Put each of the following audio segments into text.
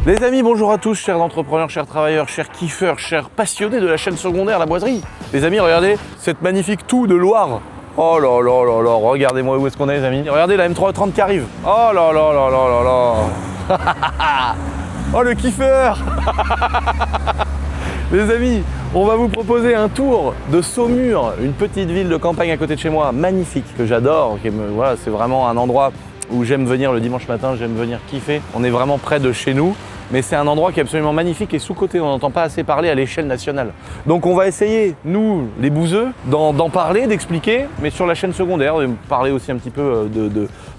Les amis, bonjour à tous, chers entrepreneurs, chers travailleurs, chers kiffeurs, chers passionnés de la chaîne secondaire La Boiserie. Les amis, regardez cette magnifique toux de Loire. Oh là là là là, regardez-moi où est-ce qu'on est les amis. Regardez la M330 qui arrive. Oh là là là là là là. Oh le kiffeur. Les amis, on va vous proposer un tour de Saumur, une petite ville de campagne à côté de chez moi, magnifique, que j'adore. Voilà, c'est vraiment un endroit où j'aime venir le dimanche matin, j'aime venir kiffer. On est vraiment près de chez nous. Mais c'est un endroit qui est absolument magnifique et sous-coté, on n'entend pas assez parler à l'échelle nationale. Donc on va essayer, nous, les bouseux, d'en parler, d'expliquer, mais sur la chaîne secondaire, de parler aussi un petit peu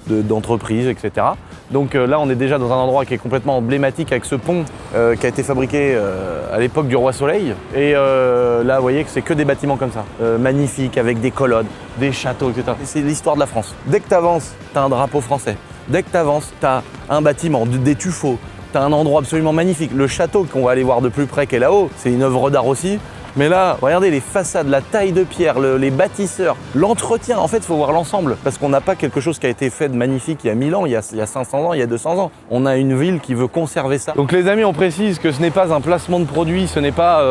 d'entreprise, etc. Donc là, on est déjà dans un endroit qui est complètement emblématique avec ce pont qui a été fabriqué à l'époque du Roi Soleil. Et là, vous voyez que c'est que des bâtiments comme ça, magnifiques, avec des colonnes, des châteaux, etc. C'est l'histoire de la France. Dès que tu avances, tu as un drapeau français. Dès que tu avances, tu as un bâtiment, des tuffeaux. C'est un endroit absolument magnifique. Le château qu'on va aller voir de plus près qui est là-haut, c'est une œuvre d'art aussi. Mais là, regardez les façades, la taille de pierre, les bâtisseurs, l'entretien. En fait, il faut voir l'ensemble parce qu'on n'a pas quelque chose qui a été fait de magnifique il y a 1000 ans, il y a 500 ans, il y a 200 ans. On a une ville qui veut conserver ça. Donc les amis, on précise que ce n'est pas un placement de produit, ce n'est pas...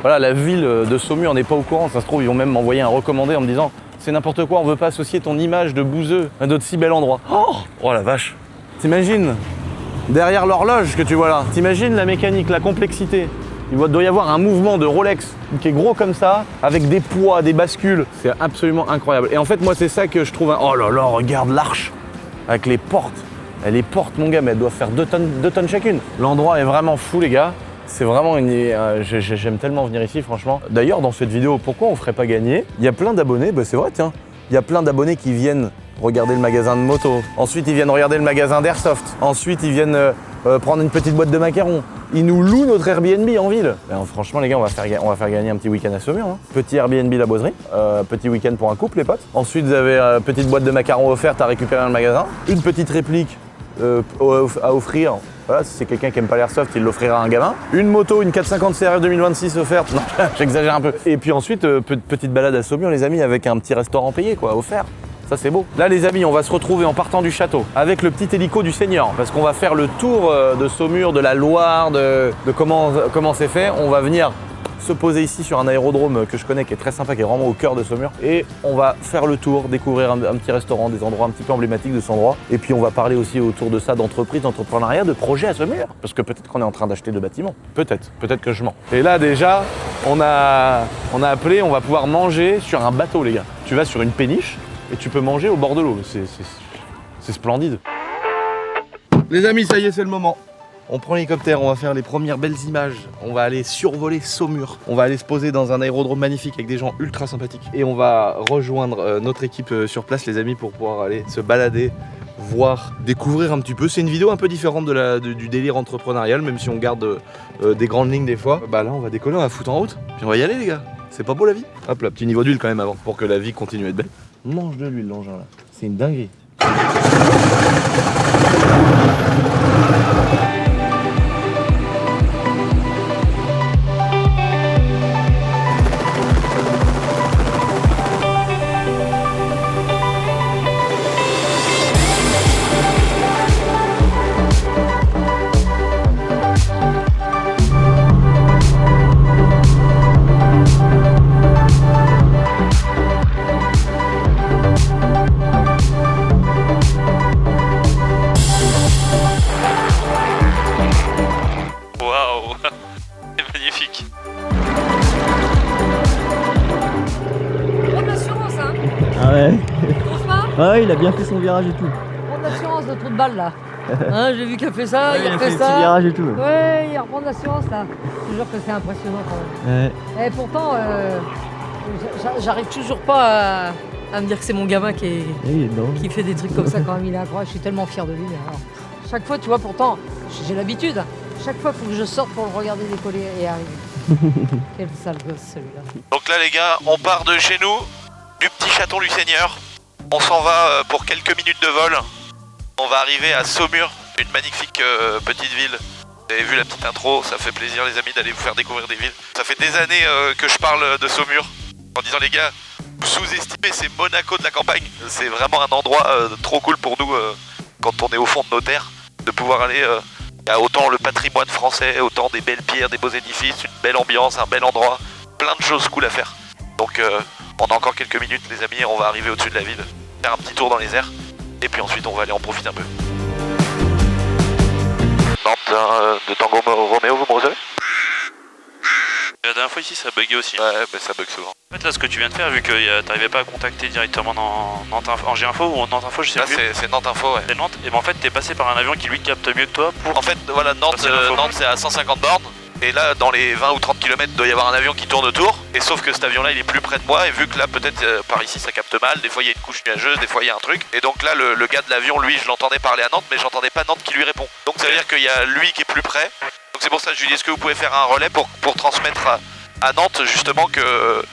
voilà, la ville de Saumur n'est pas au courant. Ça se trouve, ils vont même m'envoyer un recommandé en me disant « C'est n'importe quoi, on veut pas associer ton image de bouseux à d'autres si bel endroit. » Oh la vache. T'imagines ? Derrière l'horloge que tu vois là, t'imagines la mécanique, la complexité. Il doit y avoir un mouvement de Rolex qui est gros comme ça, avec des poids, des bascules. C'est absolument incroyable. Et en fait, moi, c'est ça que je trouve... Oh là là, regarde l'arche avec les portes. Et les portes, mon gars, mais elles doivent faire 2 tonnes chacune. L'endroit est vraiment fou, les gars. C'est vraiment une... J'aime tellement venir ici, franchement. D'ailleurs, dans cette vidéo, pourquoi on ferait pas gagner? Il y a plein d'abonnés, bah c'est vrai, tiens. Il y a plein d'abonnés qui viennent regarder le magasin de moto. Ensuite, ils viennent regarder le magasin d'Airsoft. Ensuite, ils viennent prendre une petite boîte de macarons. Ils nous louent notre Airbnb en ville. Ben, franchement, les gars, on va faire gagner un petit week-end à Saumur. Hein. Petit Airbnb La Boiserie. Petit week-end pour un couple, les potes. Ensuite, vous avez une petite boîte de macarons offerte à récupérer dans le magasin. Une petite réplique à offrir. Voilà, si c'est quelqu'un qui aime pas l'Airsoft, il l'offrira à un gamin. Une moto, une 450 CRF 2026 offerte. Non, j'exagère un peu. Et puis ensuite, petite balade à Saumur, les amis, avec un petit restaurant payé, quoi, offert. Ça c'est beau. Là les amis, on va se retrouver en partant du château avec le petit hélico du Seigneur parce qu'on va faire le tour de Saumur, de la Loire, de comment c'est fait. On va venir se poser ici sur un aérodrome que je connais qui est très sympa, qui est vraiment au cœur de Saumur. Et on va faire le tour, découvrir un petit restaurant, des endroits un petit peu emblématiques de cet endroit. Et puis on va parler aussi autour de ça d'entreprise, d'entrepreneuriat, de projets à Saumur. Parce que peut-être qu'on est en train d'acheter 2 bâtiments. Peut-être que je mens. Et là déjà, on a appelé, on va pouvoir manger sur un bateau les gars. Tu vas sur une péniche et tu peux manger au bord de l'eau. C'est splendide. Les amis, ça y est, c'est le moment. On prend l'hélicoptère, on va faire les premières belles images. On va aller survoler Saumur. On va aller se poser dans un aérodrome magnifique avec des gens ultra sympathiques. Et on va rejoindre notre équipe sur place, les amis, pour pouvoir aller se balader, voir, découvrir un petit peu. C'est une vidéo un peu différente du délire entrepreneurial, même si on garde des grandes lignes des fois. Bah là, on va décoller, on va foutre en route. Puis on va y aller, les gars. C'est pas beau la vie? Hop là, petit niveau d'huile quand même avant, pour que la vie continue à être belle. Mange de l'huile, l'engin là. C'est une dinguerie. Ouais, il a bien fait son virage et tout. Prendre l'assurance de trou de balle là. Hein, j'ai vu qu'il a fait ça, ouais, il a fait ça. Petit virage et tout. Ouais, il reprend l'assurance là. Je te jure que c'est impressionnant quand même. Ouais. Et pourtant, j'arrive toujours pas à me dire que c'est mon gamin qui fait des trucs comme ça quand même. Il est incroyable, je suis tellement fier de lui. Alors, chaque fois, tu vois, pourtant, j'ai l'habitude. Chaque fois, il faut que je sorte pour le regarder décoller et arriver. Quel sale gosse celui-là. Donc là les gars, on part de chez nous, du petit château du Seigneur. On s'en va pour quelques minutes de vol. On va arriver à Saumur, une magnifique petite ville. Vous avez vu la petite intro, ça fait plaisir les amis d'aller vous faire découvrir des villes. Ça fait des années que je parle de Saumur en disant les gars, vous sous-estimez, c'est Monaco de la campagne. C'est vraiment un endroit trop cool pour nous quand on est au fond de nos terres, de pouvoir aller Il y a autant le patrimoine français, autant des belles pierres, des beaux édifices, une belle ambiance, un bel endroit, plein de choses cool à faire. Donc on a encore quelques minutes les amis, on va arriver au-dessus de la ville, faire un petit tour dans les airs, et puis ensuite on va aller en profiter un peu. Nantes de Tango Roméo, vous me recevez? La dernière fois ici ça buguait aussi. Ouais, mais ça bug souvent. En fait là ce que tu viens de faire, vu que t'arrivais pas à contacter directement dans Nantes en G-Info ou en Nantes Info, je sais Là plus. c'est Nantes Info, ouais. C'est Nantes, et ben en fait t'es passé par un avion qui lui capte mieux que toi pour... En fait voilà, Nantes c'est à 150 bornes. Et là, dans les 20 ou 30 km, il doit y avoir un avion qui tourne autour. Et sauf que cet avion-là, il est plus près de moi. Et vu que là, peut-être par ici, ça capte mal. Des fois, il y a une couche nuageuse, des fois, il y a un truc. Et donc là, le gars de l'avion, lui, je l'entendais parler à Nantes, mais j'entendais pas Nantes qui lui répond. Donc ça veut dire qu'il y a lui qui est plus près. Donc c'est pour ça que je lui dis, est-ce que vous pouvez faire un relais pour transmettre à Nantes, justement, que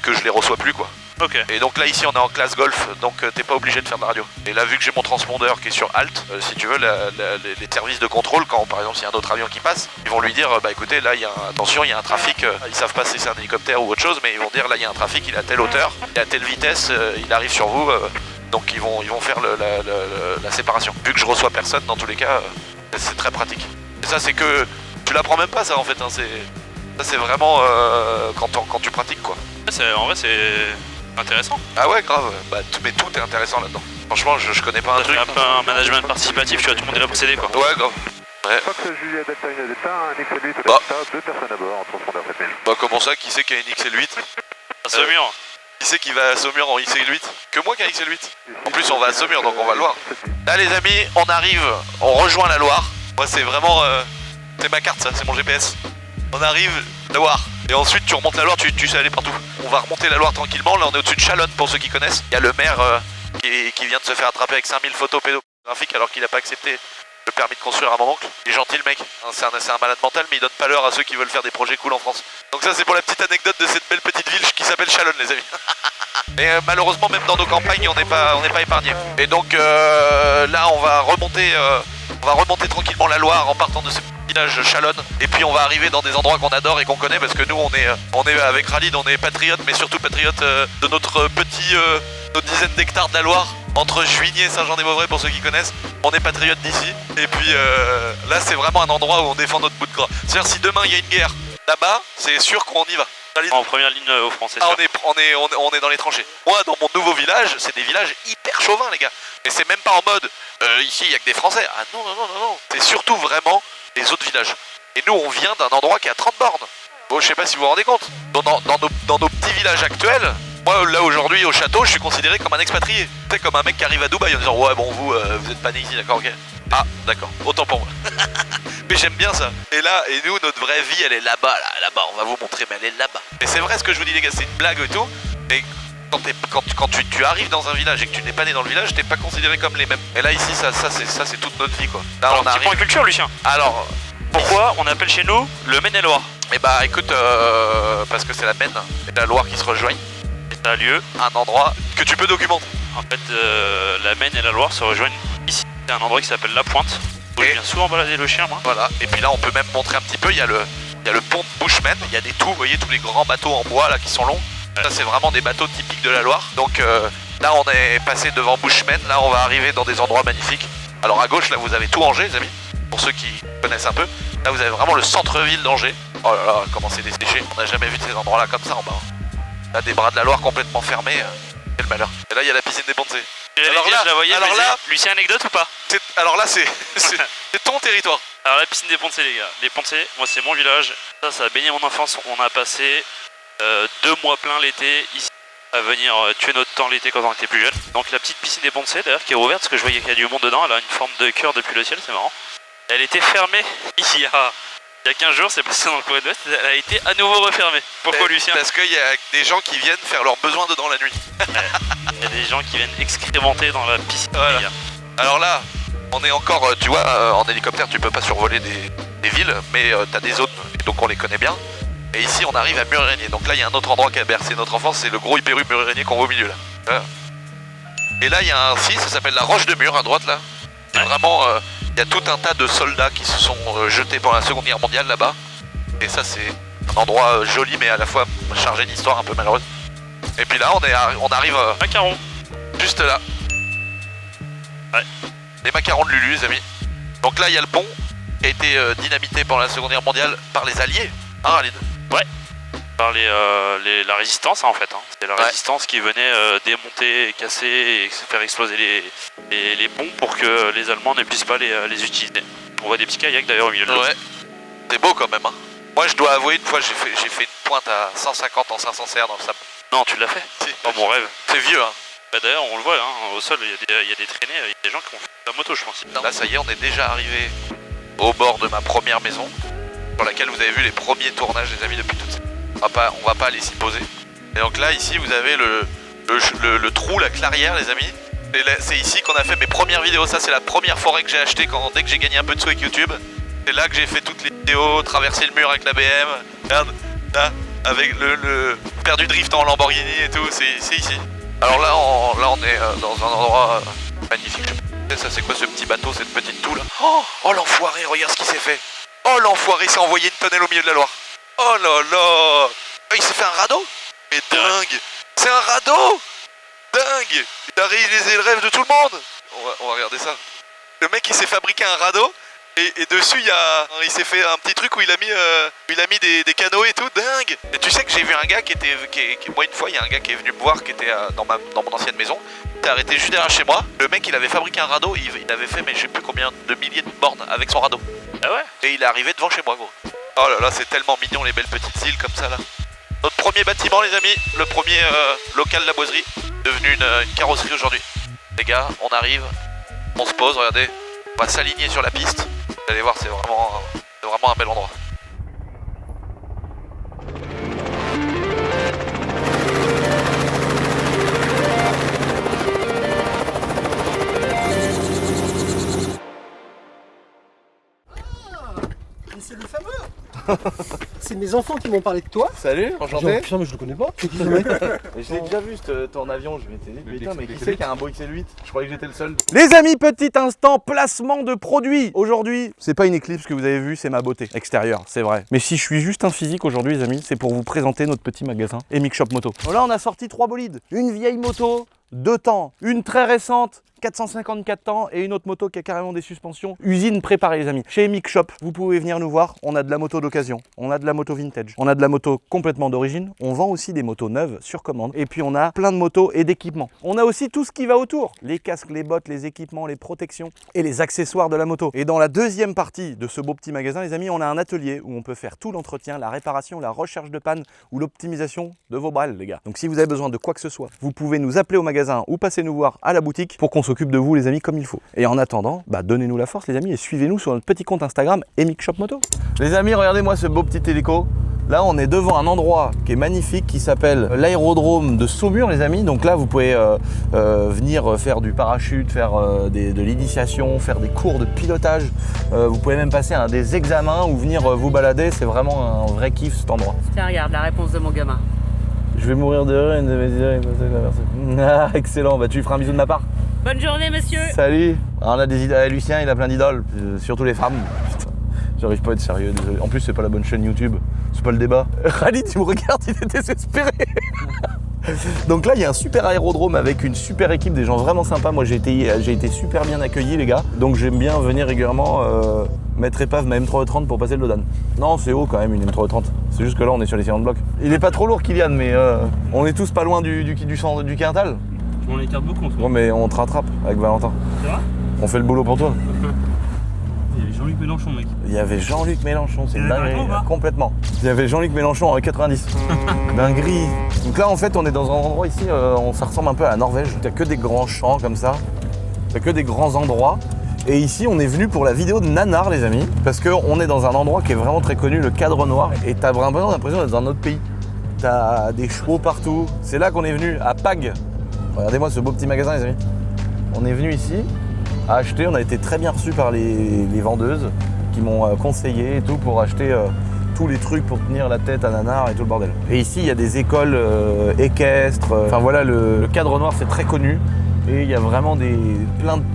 je les reçois plus, quoi. Ok. Et donc là ici on est en classe golf, donc t'es pas obligé de faire de la radio. Et là vu que j'ai mon transpondeur qui est sur Alt, si tu veux les services de contrôle, quand par exemple s'il y a un autre avion qui passe, ils vont lui dire bah écoutez là attention il y a un trafic, ils savent pas si c'est un hélicoptère ou autre chose, mais ils vont dire là il y a un trafic, il est à telle hauteur, il est à telle vitesse, il arrive sur vous, donc ils vont faire la séparation. Vu que je reçois personne dans tous les cas, c'est très pratique. Et ça c'est que tu l'apprends même pas ça en fait, hein, ça c'est vraiment quand tu pratiques quoi. En vrai c'est intéressant. Ah ouais grave, mais tout est intéressant là-dedans. Franchement je connais pas un truc. Un peu un management participatif, tu vois, tout le monde est là pour s'aider quoi. Ouais grave. Ouais. Fox Julia Delta 1 Delta, un XL8 Bah. Delta, 2 personnes à bord en transpondeur 7000. Bah comment ça, qui c'est qui a une XL8? À Saumur. Qui c'est qui va à Saumur en XL8? Que moi qui a XL8. En plus on va à Saumur donc on va le voir. Là les amis, on arrive, on rejoint la Loire. Moi c'est vraiment, c'est ma carte ça, c'est mon GPS. On arrive, la Loire. Et ensuite tu remontes la Loire, tu sais aller partout. On va remonter la Loire tranquillement, là on est au-dessus de Chalonne pour ceux qui connaissent. Il y a le maire qui vient de se faire attraper avec 5000 photos pédographiques alors qu'il n'a pas accepté le permis de construire à mon oncle. Il est gentil le mec, c'est un malade mental mais il donne pas l'heure à ceux qui veulent faire des projets cool en France. Donc ça c'est pour la petite anecdote de cette belle petite ville qui s'appelle Chalonne les amis. Mais malheureusement même dans nos campagnes on n'est pas épargné. Et donc là on va remonter tranquillement la Loire en partant de ce village Chalonne. Et puis on va arriver dans des endroits qu'on adore et qu'on connaît parce que nous on est avec Khalid, on est patriotes mais surtout patriotes de notre nos dizaines d'hectares de la Loire. Entre Juigné et Saint-Jean-des-Mauvrais pour ceux qui connaissent, on est patriotes d'ici. Et puis là c'est vraiment un endroit où on défend notre bout de gras. C'est-à-dire si demain il y a une guerre là-bas, c'est sûr qu'on y va. En première ligne au front, c'est sûr. On est dans les tranchées. Moi dans mon nouveau village, c'est des villages hyper chauvins les gars. Et c'est même pas en mode ici il y a que des Français. Ah non. C'est surtout vraiment les autres villages. Et nous on vient d'un endroit qui est à 30 bornes. Bon je sais pas si vous vous rendez compte. Dans nos petits villages actuels, moi là aujourd'hui au château je suis considéré comme un expatrié. C'est comme un mec qui arrive à Dubaï en disant ouais bon vous êtes pas né ici, d'accord, ok. Ah d'accord, autant pour moi. Mais j'aime bien ça. Et nous notre vraie vie elle est là-bas, là-bas, on va vous montrer mais elle est là-bas. Et c'est vrai ce que je vous dis les gars, c'est une blague et tout. Mais quand tu arrives dans un village et que tu n'es pas né dans le village, t'es pas considéré comme les mêmes. Et là ici ça c'est toute notre vie quoi. Là alors, on arrive. Petit point culture Lucien. Alors pourquoi on appelle chez nous le Maine-et-Loire? Eh bah écoute, parce que c'est la Maine et la Loire qui se rejoignent. Et ça a lieu, un endroit que tu peux documenter. En fait, la Maine et la Loire se rejoignent ici. C'est un endroit qui s'appelle La Pointe. Où je viens souvent balader le chien, moi. Voilà, et puis là on peut même montrer un petit peu, il y a le pont de Bushman, il y a des vous voyez tous les grands bateaux en bois là qui sont longs. Ça c'est vraiment des bateaux typiques de la Loire. Donc là on est passé devant Bushman, là on va arriver dans des endroits magnifiques. Alors à gauche là vous avez tout Angers les amis, pour ceux qui connaissent un peu. Là vous avez vraiment le centre-ville d'Angers. Oh là là, comment c'est desséché, on n'a jamais vu de ces endroits là comme ça en bas. Là des bras de la Loire complètement fermés, quel malheur. Et là il y a la piscine des Pontsé. Alors là, je la voyais, Lucien, anecdote ou pas? Alors là c'est ton territoire. Alors la piscine des Pontsé les gars, les Pontsé, moi c'est mon village, ça a baigné mon enfance, on a passé 2 mois pleins l'été ici à venir tuer notre temps l'été quand on était plus jeune. Donc la petite piscine des Pontsé d'ailleurs qui est ouverte parce que je voyais qu'il y a du monde dedans, elle a une forme de cœur depuis le ciel, c'est marrant. Elle était fermée il y a 15 jours, c'est passé dans le Corée de l'Ouest, elle a été à nouveau refermée. Pourquoi Lucien? Parce qu'il y a des gens qui viennent faire leurs besoins dedans la nuit. Il y a des gens qui viennent excrémenter dans la piscine. Voilà. Alors là, on est encore, tu vois, en hélicoptère tu peux pas survoler des villes, mais t'as des zones, et donc on les connaît bien. Et ici on arrive à Mur-et-Régnier, donc là il y a un autre endroit qui a bercé notre enfance, c'est le gros hyperrue Mur-et-Régnier qu'on voit au milieu là. Voilà. Et là il y a un site, ça s'appelle la Roche de Mur à droite là. C'est vraiment, il y a tout un tas de soldats qui se sont jetés pendant la Seconde Guerre mondiale là-bas. Et ça c'est un endroit joli mais à la fois chargé d'histoire un peu malheureuse. Et puis là on arrive Macaron. Juste là. Ouais. Les macarons de Lulu les amis. Donc là il y a le pont qui a été dynamité pendant la Seconde Guerre mondiale par les Alliés, hein Khalid? Ouais. Par la résistance en fait. Hein. C'était la résistance qui venait démonter, casser et faire exploser les ponts pour que les Allemands ne puissent pas les utiliser. On voit des petits kayaks d'ailleurs au milieu de l'eau. Ouais. C'est beau quand même. Hein. Moi je dois avouer, une fois j'ai fait une pointe à 150 en 500 CR dans le sable. Non, tu l'as fait. Si. Oh mon rêve. C'est vieux hein. Bah d'ailleurs on le voit hein, au sol il y a des traînées, il y a des gens qui ont fait la moto je pense. Là ça y est, on est déjà arrivé au bord de ma première maison, sur laquelle vous avez vu les premiers tournages les amis depuis toutes ces... On va pas aller s'y poser. Et donc là ici vous avez le trou, la clairière les amis. C'est ici qu'on a fait mes premières vidéos. Ça c'est la première forêt que j'ai achetée dès que j'ai gagné un peu de sous avec YouTube. C'est là que j'ai fait toutes les vidéos, traverser le mur avec la BM. Regarde, là, avec faire du drift en Lamborghini et tout, c'est ici. Alors là on est dans un endroit magnifique. Ça c'est quoi ce petit bateau, cette petite toux là? Oh l'enfoiré, regarde ce qu'il s'est fait. Oh l'enfoiré, il s'est envoyé une tonnelle au milieu de la Loire. Oh là là. Il s'est fait un radeau. Mais dingue. C'est un radeau. Dingue. Il a réalisé le rêve de tout le monde. On va regarder ça. Le mec il s'est fabriqué un radeau. Et dessus il s'est fait un petit truc où il a mis des canots et tout, dingue. Et tu sais que j'ai vu un gars moi une fois il y a un gars qui est venu me voir qui était dans mon ancienne maison. Il s'est arrêté juste derrière chez moi. Le mec il avait fabriqué un radeau, il avait fait mais je sais plus combien de milliers de bornes avec son radeau. Ah ouais? Et il est arrivé devant chez moi gros. Oh là là c'est tellement mignon les belles petites îles comme ça là. Notre premier bâtiment les amis, le premier local de la boiserie, devenu une carrosserie aujourd'hui. Les gars on arrive, on se pose, regardez, on va s'aligner sur la piste. Vous allez voir, c'est vraiment un bel endroit. C'est le fameux. C'est mes enfants qui m'ont parlé de toi. Salut, enchanté. Putain, mais je le connais pas. Je l'ai déjà vu ton avion, je m'étais dit, putain, mais qui c'est qui a un Boeing XL8? Je croyais que j'étais le seul. Les amis, petit instant placement de produits. Aujourd'hui, c'est pas une Eclipse que vous avez vue, c'est ma beauté extérieure, c'est vrai. Mais si je suis juste un physique aujourd'hui, les amis, c'est pour vous présenter notre petit magasin Emic Shop Moto. Là, on a sorti 3 bolides. Une vieille moto, 2 temps, une très récente, 454 temps et une autre moto qui a carrément des suspensions. Usine préparée les amis. Chez Emic Shop, vous pouvez venir nous voir. On a de la moto d'occasion, on a de la moto vintage, on a de la moto complètement d'origine. On vend aussi des motos neuves sur commande. Et puis on a plein de motos et d'équipements. On a aussi tout ce qui va autour. Les casques, les bottes, les équipements, les protections et les accessoires de la moto. Et dans la deuxième partie de ce beau petit magasin les amis, on a un atelier où on peut faire tout l'entretien, la réparation, la recherche de panne ou l'optimisation de vos balles les gars. Donc si vous avez besoin de quoi que ce soit, vous pouvez nous appeler au magasin ou passer nous voir à la boutique pour qu'on s'occupe de vous les amis comme il faut. Et en attendant, donnez-nous la force les amis et suivez-nous sur notre petit compte Instagram Emic Shop Moto. Les amis, regardez-moi ce beau petit hélico. Là, on est devant un endroit qui est magnifique qui s'appelle l'aérodrome de Saumur les amis. Donc là, vous pouvez venir faire du parachute, faire de l'initiation, faire des cours de pilotage. Vous pouvez même passer des examens ou venir vous balader. C'est vraiment un vrai kiff cet endroit. Tiens, regarde la réponse de mon gamin. Je vais mourir de rire, une de mes idées. Ah, excellent, tu lui feras un bisou de ma part. Bonne journée, monsieur. Salut. Alors, on a des idoles. Lucien, il a plein d'idoles, surtout les femmes. Putain, j'arrive pas à être sérieux, désolé. En plus, c'est pas la bonne chaîne YouTube, c'est pas le débat. Khalid, tu me regardes, il est désespéré. Donc là, il y a un super aérodrome avec une super équipe, des gens vraiment sympas. Moi, j'ai été super bien accueilli, les gars. Donc, j'aime bien venir régulièrement mettre épave ma M3E30 pour passer le Lodan. Non, c'est haut quand même, une M3E30. C'est juste que là, on est sur les 50 blocs. Il est pas trop lourd, Kylian, mais on est tous pas loin du quintal. On écarte beaucoup. Ouais, mais on te rattrape avec Valentin. C'est vrai? On fait le boulot pour toi. Il y avait Jean-Luc Mélenchon, mec. Il y avait Jean-Luc Mélenchon, c'est une dinguerie, complètement. Il y avait Jean-Luc Mélenchon en 90. Dinguerie. Donc là, en fait, on est dans un endroit ici, ça ressemble un peu à la Norvège. T'as que des grands champs comme ça. T'as que des grands endroits. Et ici, on est venu pour la vidéo de Nanar, les amis. Parce qu'on est dans un endroit qui est vraiment très connu, le Cadre Noir. Et t'as vraiment l'impression d'être dans un autre pays. T'as des chevaux partout. C'est là qu'on est venu, à Pag. Regardez-moi ce beau petit magasin, les amis. On est venu ici à acheter. On a été très bien reçus par les vendeuses qui m'ont conseillé et tout pour acheter tous les trucs pour tenir la tête à Nanar et tout le bordel. Et ici, il y a des écoles équestres. Enfin voilà, le Cadre Noir, c'est très connu. Et il y a vraiment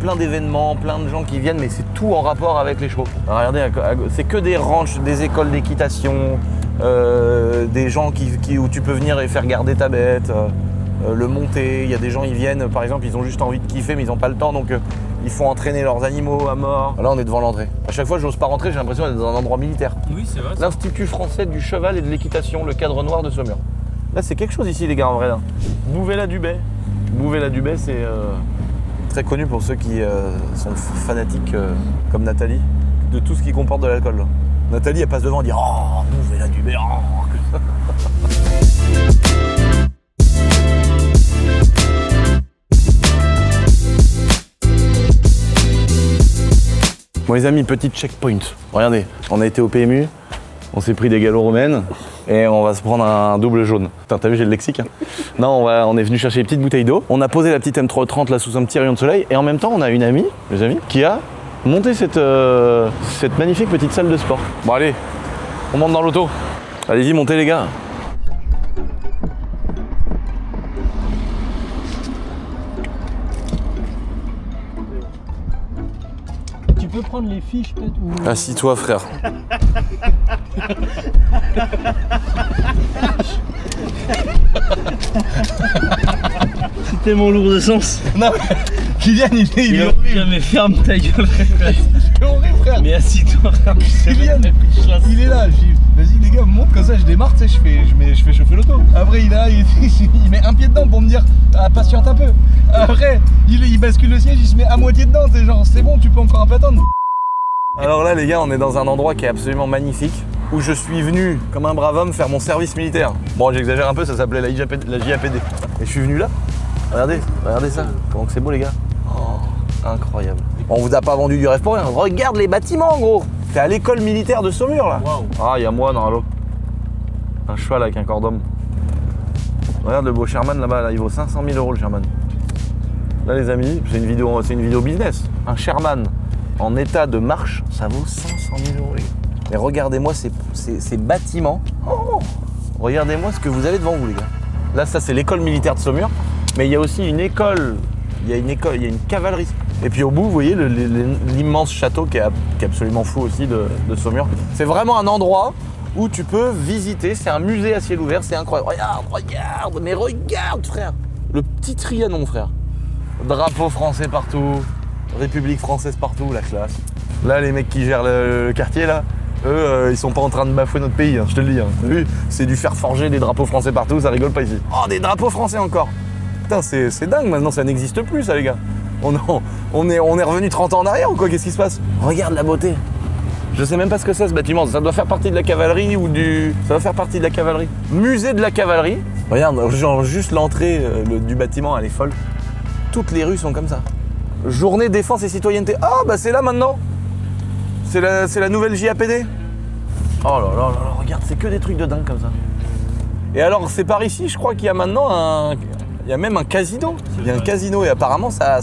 plein d'événements, plein de gens qui viennent, mais c'est tout en rapport avec les chevaux. Alors, regardez, c'est que des ranchs, des écoles d'équitation, des gens où tu peux venir et faire garder ta bête. Le monter, il y a des gens ils viennent par exemple ils ont juste envie de kiffer mais ils n'ont pas le temps donc Ils font entraîner leurs animaux à mort. Là, on est devant l'entrée. À chaque fois, je n'ose pas rentrer, j'ai l'impression d'être dans un endroit militaire. Oui, c'est vrai. L'Institut français du cheval et de l'équitation, le cadre noir de Saumur. Là, c'est quelque chose ici, les gars, en vrai. Là. Bouvay-la-Dubay. Bouvay-la-Dubay, c'est très connu pour ceux qui sont fanatiques, comme Nathalie, de tout ce qui comporte de l'alcool. Là. Nathalie, elle passe devant et dit « Oh, Bouvay-la-Dubay, oh !» Bon les amis, petit checkpoint. Regardez, on a été au PMU, on s'est pris des gallo-romaines et on va se prendre un double jaune. Putain, t'as vu, j'ai le lexique. Hein. Non, on est venu chercher les petites bouteilles d'eau. On a posé la petite M330 là sous un petit rayon de soleil et en même temps, on a une amie, les amis, qui a monté cette magnifique petite salle de sport. Bon allez, on monte dans l'auto. Allez-y, montez les gars. Tu peux prendre les fiches peut-être ou... Assis-toi frère. C'est tellement lourd de sens. Non, Kylian il est horrible. Jamais ferme ta gueule. C'est horrible frère. Mais assis-toi frère. Kylian, il est là. Je dis, vas-y les gars, monte comme ça, je démarre, tu sais, je fais chauffer l'auto. Après il est là, il met un pied dedans pour me dire, ah, patiente un peu. Après, il bascule le siège, il se met à moitié dedans, c'est genre, c'est bon, tu peux encore un peu attendre. Alors là les gars, on est dans un endroit qui est absolument magnifique, où je suis venu, comme un brave homme, faire mon service militaire. Bon, j'exagère un peu, ça s'appelait la JAPD. Et je suis venu là. Regardez ça. Comment que c'est beau les gars. Oh, incroyable. On vous a pas vendu du rêve pour rien. Regarde les bâtiments gros. T'es à l'école militaire de Saumur là. Waouh. Ah, il y a moi dans l'eau. Un cheval avec un corps d'homme. Regarde le beau Sherman là-bas, là, il vaut 500 000 € le Sherman. Là les amis, c'est une vidéo business. Un Sherman en état de marche, ça vaut 500 000 € les gars. Mais regardez-moi ces bâtiments. Oh, regardez-moi ce que vous avez devant vous les gars. Là ça c'est l'école militaire de Saumur, mais il y a aussi une école, il y a une cavalerie. Et puis au bout vous voyez l'immense château qui est absolument fou aussi de Saumur. C'est vraiment un endroit où tu peux visiter, c'est un musée à ciel ouvert, c'est incroyable. Regarde frère. Le petit Trianon frère. Drapeau français partout, République française partout, la classe. Là les mecs qui gèrent le quartier là, eux, ils sont pas en train de bafouer notre pays, hein, je te le dis. Hein. T'as vu, c'est du fer forgé, des drapeaux français partout, ça rigole pas ici. Oh, des drapeaux français encore. Putain, c'est dingue, maintenant ça n'existe plus ça les gars. On est revenu 30 ans en arrière ou quoi? Qu'est-ce qui se passe? Regarde la beauté. Je sais même pas ce que c'est ce bâtiment, ça doit faire partie de la cavalerie ou du... Ça doit faire partie de la cavalerie. Musée de la cavalerie. Regarde, genre juste l'entrée du bâtiment, elle est folle. Toutes les rues sont comme ça. Journée défense et citoyenneté. Ah bah c'est là maintenant. C'est la nouvelle JAPD. Oh là là là, regarde, c'est que des trucs de dingue comme ça. Et alors c'est par ici, je crois qu'il y a maintenant il y a même un casino. Il y a un casino et apparemment ça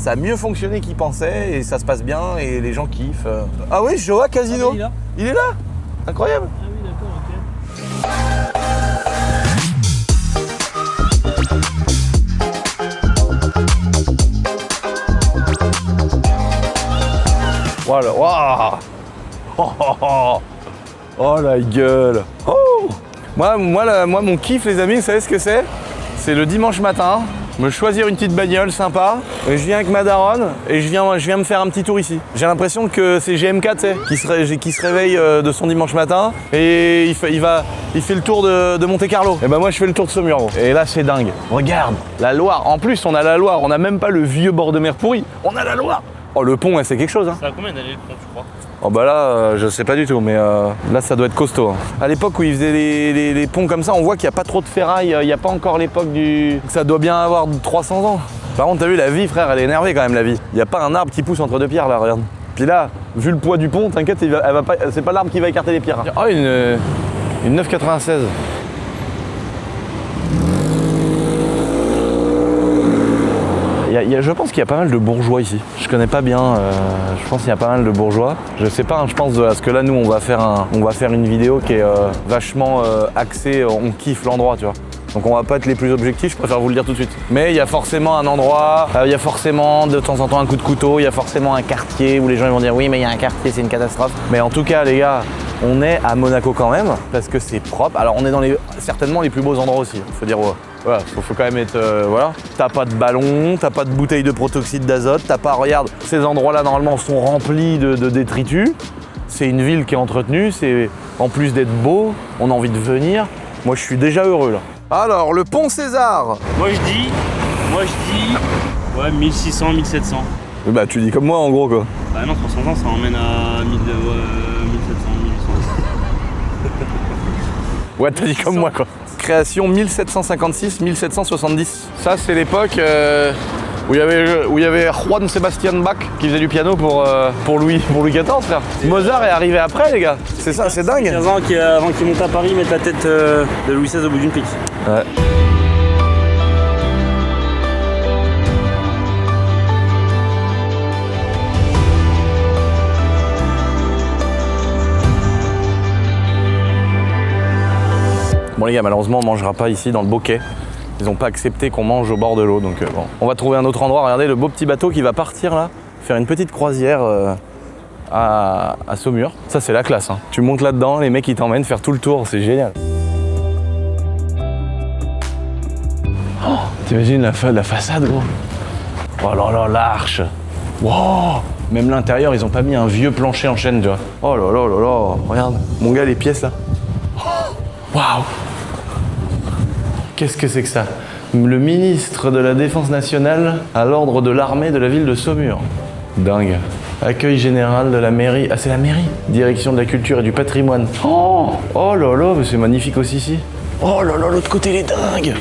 a mieux fonctionné qu'ils pensaient et ça se passe bien et les gens kiffent. Ah oui, Joa Casino. Ah, il est là. Incroyable. Ah oui, d'accord, ok. Voilà, waouh. Oh la gueule. Oh. Moi, mon kiff les amis, vous savez ce que c'est? C'est le dimanche matin, me choisir une petite bagnole sympa, et je viens avec ma daronne et je viens me faire un petit tour ici. J'ai l'impression que c'est GMK, tu sais, qui se réveille de son dimanche matin et il fait le tour de Monte Carlo. Et ben moi je fais le tour de Saumur. Gros. Et là c'est dingue. Regarde, la Loire. En plus on a la Loire, on n'a même pas le vieux bord de mer pourri. On a la Loire. Oh le pont, c'est quelque chose. Hein. Ça a combien d'années le pont, tu crois? Oh bah là, je sais pas du tout, mais là ça doit être costaud. Hein. À l'époque où ils faisaient les ponts comme ça, on voit qu'il n'y a pas trop de ferraille, il n'y a pas encore l'époque du... Ça doit bien avoir 300 ans. Par contre, t'as vu, la vie, frère, elle est énervée quand même, la vie. Il n'y a pas un arbre qui pousse entre deux pierres, là, regarde. Puis là, vu le poids du pont, t'inquiète, c'est pas l'arbre qui va écarter les pierres. Hein. Oh, une 996. Je pense qu'il y a pas mal de bourgeois ici. Je connais pas bien, je pense qu'il y a pas mal de bourgeois. Je sais pas, hein, je pense parce que là nous on va faire une vidéo qui est vachement axée, on kiffe l'endroit tu vois. Donc on va pas être les plus objectifs, je préfère vous le dire tout de suite. Mais il y a forcément un endroit, il y a forcément de temps en temps un coup de couteau, il y a forcément un quartier où les gens ils vont dire oui mais il y a un quartier, c'est une catastrophe. Mais en tout cas les gars, on est à Monaco quand même, parce que c'est propre. Alors on est dans certainement les plus beaux endroits aussi, faut dire Voilà, faut quand même être... voilà. T'as pas de ballon, t'as pas de bouteille de protoxyde d'azote, t'as pas... Regarde, ces endroits-là, normalement, sont remplis de détritus. C'est une ville qui est entretenue, c'est en plus d'être beau, on a envie de venir. Moi, je suis déjà heureux, là. Alors, le pont César. Moi je dis, ouais, 1600, 1700. Bah, tu dis comme moi, en gros, quoi. Bah non, 300 ans, ça emmène à 1700, 1800. Ouais, t'as dit comme moi, quoi. Création 1756-1770. Ça, c'est l'époque où il y avait Juan Sebastian Bach qui faisait du piano pour Louis XIV, frère. Mozart est arrivé après, les gars. C'est ça, c'est dingue. 15 ans avant qu'il monte à Paris, mettre la tête de Louis XVI au bout d'une pique. Ouais. Bon les gars, malheureusement on mangera pas ici dans le Bocquet. Ils n'ont pas accepté qu'on mange au bord de l'eau, donc bon. On va trouver un autre endroit. Regardez le beau petit bateau qui va partir là, faire une petite croisière à Saumur. Ça c'est la classe, hein. Tu montes là-dedans, les mecs ils t'emmènent faire tout le tour, c'est génial. Oh, t'imagines la façade, gros. Oh là là, l'arche. Wow. Même l'intérieur, ils ont pas mis un vieux plancher en chêne, tu vois. Oh là là là là, regarde. Mon gars, les pièces là. Waouh. Qu'est-ce que c'est que ça? Le ministre de la Défense nationale à l'ordre de l'armée de la ville de Saumur. Dingue. Accueil général de la mairie. Ah, c'est la mairie. Direction de la culture et du patrimoine. Oh là là, mais c'est magnifique aussi ici. Oh là là, l'autre côté, il est dingue.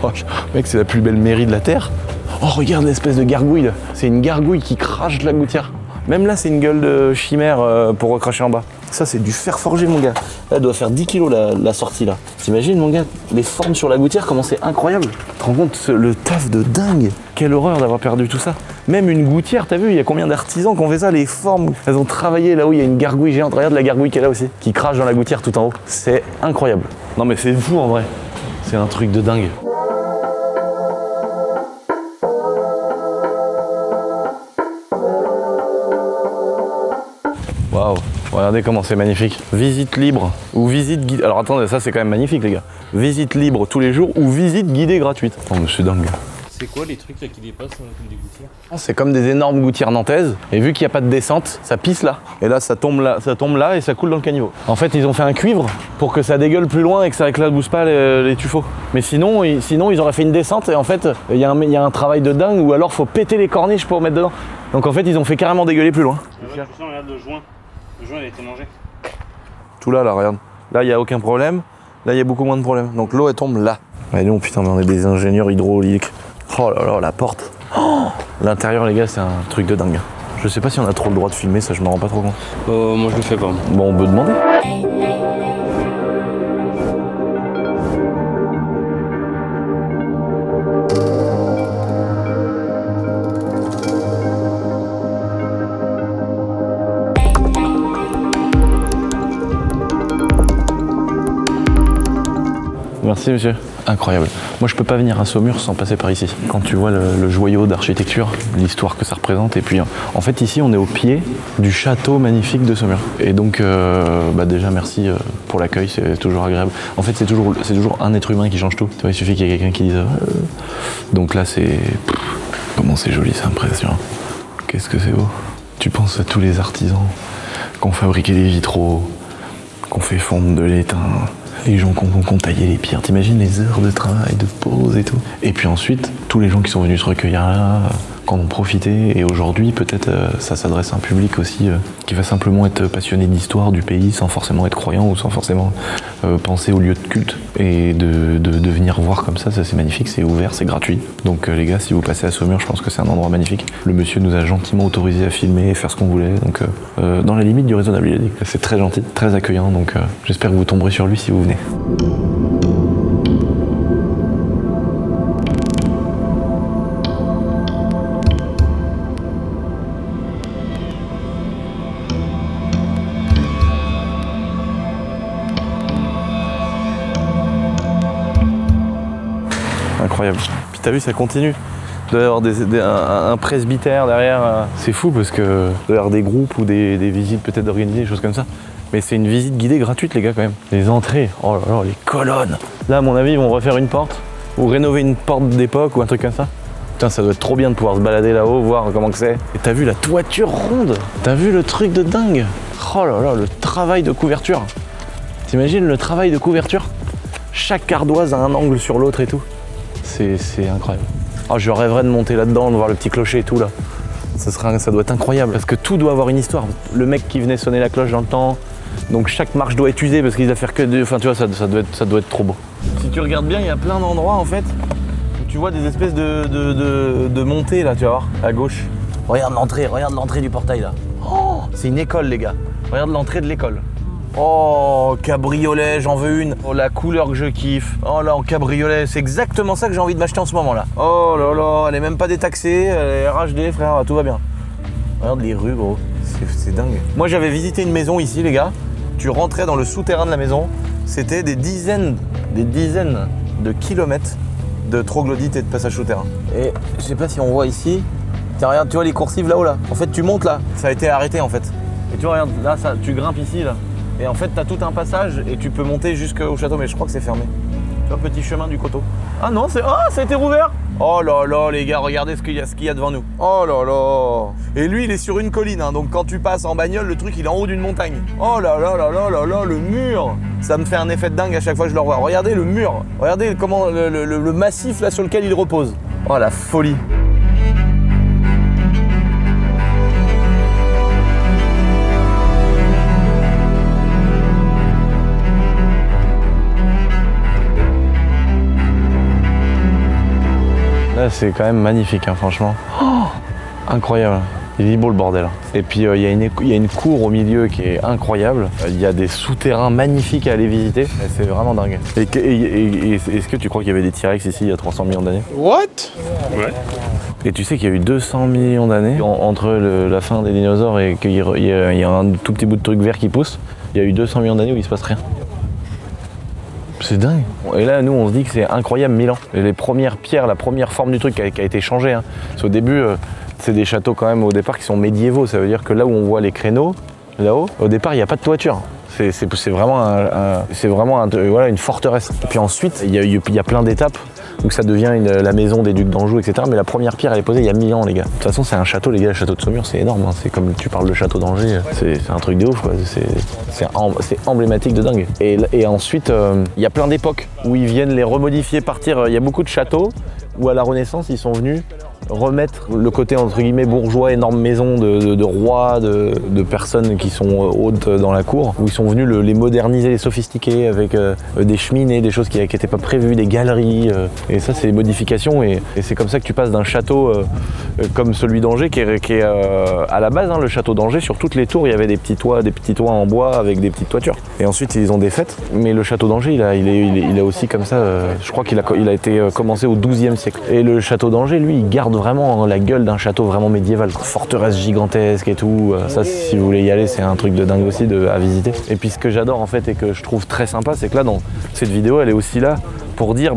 Oh, mec, c'est la plus belle mairie de la Terre. Oh, regarde l'espèce de gargouille là. C'est une gargouille qui crache de la gouttière. Même là, c'est une gueule de chimère pour recracher en bas. Ça, c'est du fer forgé, mon gars. Elle doit faire 10 kilos la sortie là. T'imagines, mon gars, les formes sur la gouttière, comment c'est incroyable. Tu te rends compte le taf de dingue. Quelle horreur d'avoir perdu tout ça. Même une gouttière, t'as vu, il y a combien d'artisans qui ont fait ça, les formes. Elles ont travaillé là où il y a une gargouille géante. Regarde la gargouille qu'elle a aussi, qui crache dans la gouttière tout en haut. C'est incroyable. Non mais c'est fou en vrai. C'est un truc de dingue. Waouh, regardez comment c'est magnifique. Visite libre ou visite guidée. Alors attendez, ça c'est quand même magnifique les gars. Visite libre tous les jours ou visite guidée gratuite. Oh mais c'est dingue. C'est quoi les trucs là qui dépassent comme des gouttières? C'est comme des énormes gouttières nantaises. Et vu qu'il n'y a pas de descente, ça pisse là. Et là ça tombe là et ça coule dans le caniveau. En fait ils ont fait un cuivre pour que ça dégueule plus loin et que ça éclabousse pas les tuffeaux. Mais sinon ils auraient fait une descente et en fait il y a un travail de dingue ou alors faut péter les corniches pour mettre dedans. Donc en fait ils ont fait carrément dégueuler plus loin. Ouais, regarde le joint. Le joint il a été mangé. Tout là, regarde. Là, il n'y a aucun problème. Là, il y a beaucoup moins de problèmes. Donc l'eau, elle tombe là. Et nous, putain, mais on est des ingénieurs hydrauliques. Oh là là, la porte. Oh, l'intérieur, les gars, c'est un truc de dingue. Je sais pas si on a trop le droit de filmer, ça, je m'en rends pas trop compte. Moi, je le fais pas. Bon, on peut demander. Merci monsieur. Incroyable. Moi je peux pas venir à Saumur sans passer par ici. Quand tu vois le joyau d'architecture, l'histoire que ça représente, et puis en fait ici on est au pied du château magnifique de Saumur. Et donc déjà merci pour l'accueil, c'est toujours agréable. En fait c'est toujours un être humain qui change tout. Tu vois, il suffit qu'il y ait quelqu'un qui dise donc là c'est... Comment c'est joli, c'est impressionnant. Qu'est-ce que c'est beau. Tu penses à tous les artisans qui ont fabriqué des vitraux, qui ont fait fondre de l'étain. Les gens qui ont taillé les pierres, t'imagines les heures de travail, de pause et tout. Et puis ensuite, tous les gens qui sont venus se recueillir là, qui en ont profité. Et aujourd'hui, peut-être, ça s'adresse à un public aussi qui va simplement être passionné d'histoire du pays, sans forcément être croyant ou sans forcément penser au lieu de culte. Et de venir voir comme ça c'est magnifique, c'est ouvert, c'est gratuit. Donc les gars, si vous passez à Saumur, je pense que c'est un endroit magnifique. Le monsieur nous a gentiment autorisé à filmer et faire ce qu'on voulait. Donc dans la limite du raisonnable, il a dit. C'est très gentil, très accueillant. Donc j'espère que vous tomberez sur lui si vous venez. Incroyable. Puis t'as vu, ça continue. Il doit y avoir un presbytère derrière. C'est fou parce que il doit y avoir des groupes ou des visites peut-être organisées, des choses comme ça. Mais c'est une visite guidée gratuite les gars quand même. Les entrées, oh là là, les colonnes. Là à mon avis ils vont refaire une porte Ou rénover une porte d'époque ou un truc comme ça. Putain, ça doit être trop bien de pouvoir se balader là-haut, voir comment que c'est. Et t'as vu la toiture ronde? T'as vu le truc de dingue? Oh là là, le travail de couverture. T'imagines le travail de couverture? Chaque ardoise a un angle sur l'autre et tout. C'est incroyable. Oh, je rêverais de monter là-dedans, de voir le petit clocher et tout là. Ça doit être incroyable parce que tout doit avoir une histoire. Le mec qui venait sonner la cloche dans le temps, donc chaque marche doit être usée parce qu'il doit faire que deux. Enfin, tu vois, ça doit être trop beau. Si tu regardes bien, il y a plein d'endroits en fait où tu vois des espèces de montées là, tu vas voir, à gauche. Regarde l'entrée du portail là. Oh, c'est une école, les gars. Regarde l'entrée de l'école. Oh, cabriolet, j'en veux une. Oh, la couleur que je kiffe. Oh là, en cabriolet, c'est exactement ça que j'ai envie de m'acheter en ce moment là. Oh là là, elle est même pas détaxée, elle est RHD, frère, tout va bien. Regarde les rues, gros, c'est dingue. Moi, j'avais visité une maison ici, les gars. Tu rentrais dans le souterrain de la maison, c'était des dizaines de kilomètres de troglodytes et de passages souterrains. Et je sais pas si on voit ici. Tiens, regarde, tu vois les coursives là-haut là. En fait, tu montes là, ça a été arrêté en fait. Et tu vois, regarde, là, ça, tu grimpes ici là. Et en fait, t'as tout un passage et tu peux monter jusqu'au château, mais je crois que c'est fermé. Tu vois, petit chemin du coteau. Ah non, ça a été rouvert. Oh là là, les gars, regardez ce qu'il y a devant nous. Oh là là. Et lui, il est sur une colline, hein, donc quand tu passes en bagnole, le truc, il est en haut d'une montagne. Oh là là là là là là, le mur. Ça me fait un effet de dingue à chaque fois que je le revois. Regardez le mur. Regardez comment le massif là sur lequel il repose. Oh la folie. Là, c'est quand même magnifique, hein, franchement. Oh, incroyable. Il est beau le bordel. Et puis il y a une cour au milieu qui est incroyable. Il y a des souterrains magnifiques à aller visiter. C'est vraiment dingue. Et est-ce que tu crois qu'il y avait des T-Rex ici il y a 300 millions d'années? What? Ouais. Et tu sais qu'il y a eu 200 millions d'années entre la fin des dinosaures et qu'il y a un tout petit bout de truc vert qui pousse. Il y a eu 200 millions d'années où il se passe rien. C'est dingue. Et là, nous, on se dit que c'est incroyable 1000 ans. Et les premières pierres, la première forme du truc qui a été changée. Hein. Parce qu'au début, c'est des châteaux quand même au départ qui sont médiévaux. Ça veut dire que là où on voit les créneaux, là-haut, au départ, il n'y a pas de toiture. C'est vraiment voilà, une forteresse. Et puis ensuite, il y a plein d'étapes où ça devient la maison des ducs d'Anjou, etc. Mais la première pierre, elle est posée il y a 1000 ans, les gars. De toute façon, c'est un château, les gars. Le château de Saumur, c'est énorme. Hein. C'est comme tu parles de château d'Angers. C'est un truc de ouf, quoi. C'est emblématique de dingue. Et ensuite, il y a plein d'époques où ils viennent les remodifier, partir. Il y a beaucoup de châteaux où, à la Renaissance, ils sont venus remettre le côté entre guillemets bourgeois, énorme maison de rois, de personnes qui sont hautes dans la cour, où ils sont venus les moderniser, les sophistiquer avec des cheminées, des choses qui n'étaient pas prévues, des galeries. Et ça, c'est des modifications. Et c'est comme ça que tu passes d'un château comme celui d'Angers, qui est à la base, hein, le château d'Angers, sur toutes les tours, il y avait des petits toits en bois avec des petites toitures. Et ensuite, ils ont défait. Mais le château d'Angers, il a aussi comme ça, je crois qu'il a été commencé au XIIe siècle. Et le château d'Angers, lui, il garde vraiment la gueule d'un château vraiment médiéval, forteresse gigantesque et tout. Ça, si vous voulez y aller, c'est un truc de dingue aussi à visiter. Et puis ce que j'adore en fait et que je trouve très sympa, c'est que là, dans cette vidéo, elle est aussi là pour dire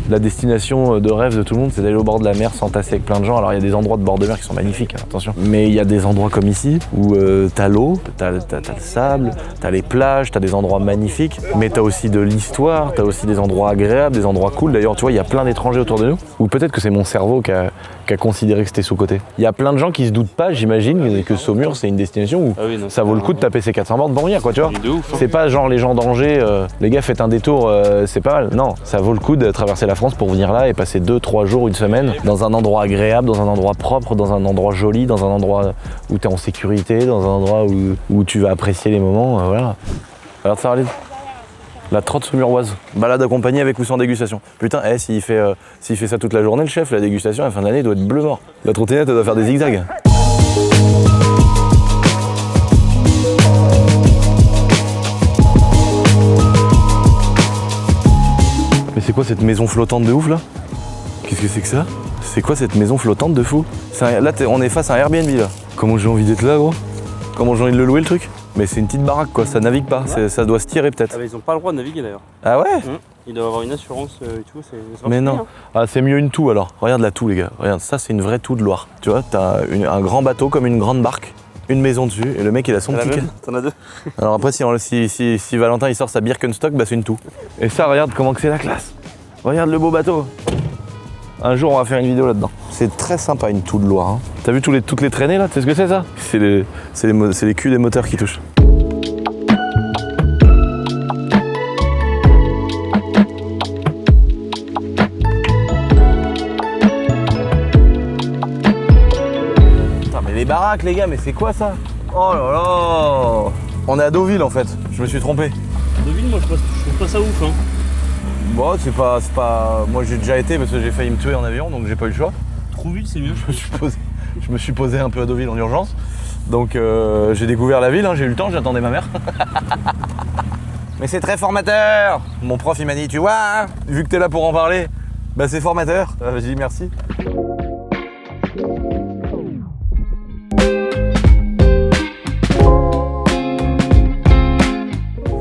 la destination de rêve de tout le monde, c'est d'aller au bord de la mer, s'entasser avec plein de gens. Alors il y a des endroits de bord de mer qui sont magnifiques, hein, attention. Mais il y a des endroits comme ici où t'as l'eau, t'as le sable, t'as les plages, t'as des endroits magnifiques. Mais t'as aussi de l'histoire, t'as aussi des endroits agréables, des endroits cool. D'ailleurs, tu vois, il y a plein d'étrangers autour de nous. Ou peut-être que c'est mon cerveau qui a considéré que c'était sous-côté. Il y a plein de gens qui se doutent pas, j'imagine, que Saumur c'est une destination où ça vaut le coup de taper ses 400 bornes pour venir, quoi, tu vois. C'est pas genre les gens d'Angers, les gars faites un détour, c'est pas mal. Non, ça vaut le coup de traverser la France pour venir là et passer 2-3 jours, une semaine, dans un endroit agréable, dans un endroit propre, dans un endroit joli, dans un endroit où t'es en sécurité, dans un endroit où tu vas apprécier les moments, voilà. Regarde ça, Arlene. La trotte saumuroise. Balade accompagnée avec ou sans dégustation. Putain, s'il fait ça toute la journée, le chef, la dégustation à la fin de l'année, il doit être bleu mort. La trottinette, elle doit faire des zigzags. Mais c'est quoi cette maison flottante de ouf là? Qu'est-ce que c'est que ça? C'est quoi cette maison flottante de fou? Là, on est face à un Airbnb là. Comment j'ai envie d'être là, gros? Comment j'ai envie de le louer le truc? Mais c'est une petite baraque quoi, ça navigue pas, ça doit se tirer peut-être. Ah bah ils ont pas le droit de naviguer d'ailleurs. Ah ouais? Ils doivent avoir une assurance et tout, c'est Mais non, hein. Ah, c'est mieux une toux alors. Regarde la toux les gars, regarde, ça c'est une vraie toux de Loire. Tu vois, t'as un grand bateau comme une grande barque, une maison dessus et le mec il a son petit quai. T'en as deux. Alors après si Valentin il sort sa Birkenstock, bah c'est une toux. Et ça regarde comment que c'est la classe. Regarde le beau bateau. Un jour, on va faire une vidéo là-dedans. C'est très sympa une Toux de Loire. Hein. T'as vu toutes les traînées là? Tu sais ce que c'est ça? C'est les culs des moteurs qui touchent. Putain, mais les baraques, les gars, mais c'est quoi ça? Oh là là! On est à Deauville en fait. Je me suis trompé. Deauville, moi je trouve pas ça ouf. Hein. Bon, c'est pas. Moi j'ai déjà été parce que j'ai failli me tuer en avion, donc j'ai pas eu le choix. Trouville, c'est mieux. Je me suis posé un peu à Deauville en urgence. Donc j'ai découvert la ville, hein, j'ai eu le temps, j'attendais ma mère. Mais c'est très formateur. Mon prof il m'a dit, tu vois, hein, vu que t'es là pour en parler, bah c'est formateur. J'ai dit merci.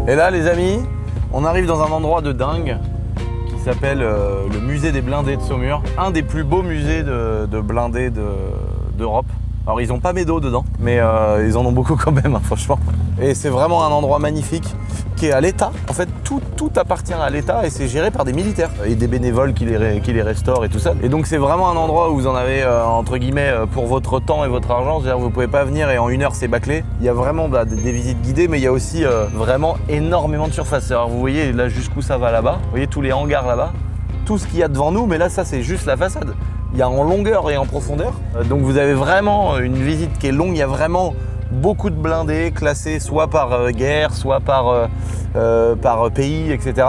Et là les amis, on arrive dans un endroit de dingue qui s'appelle le musée des blindés de Saumur. Un des plus beaux musées de blindés d'Europe. Alors ils n'ont pas Médo dedans, mais ils en ont beaucoup quand même, hein, franchement. Et c'est vraiment un endroit magnifique qui est à l'État. En fait, tout appartient à l'État et c'est géré par des militaires et des bénévoles qui les restaurent et tout ça. Et donc c'est vraiment un endroit où vous en avez, entre guillemets, pour votre temps et votre argent. C'est-à-dire que vous pouvez pas venir et en 1 heure c'est bâclé. Il y a vraiment des visites guidées, mais il y a aussi vraiment énormément de surface. Alors vous voyez là jusqu'où ça va là-bas. Vous voyez tous les hangars là-bas. Tout ce qu'il y a devant nous, mais là ça c'est juste la façade. Il y a en longueur et en profondeur. Donc vous avez vraiment une visite qui est longue. Il y a vraiment beaucoup de blindés classés soit par guerre, soit par pays, etc.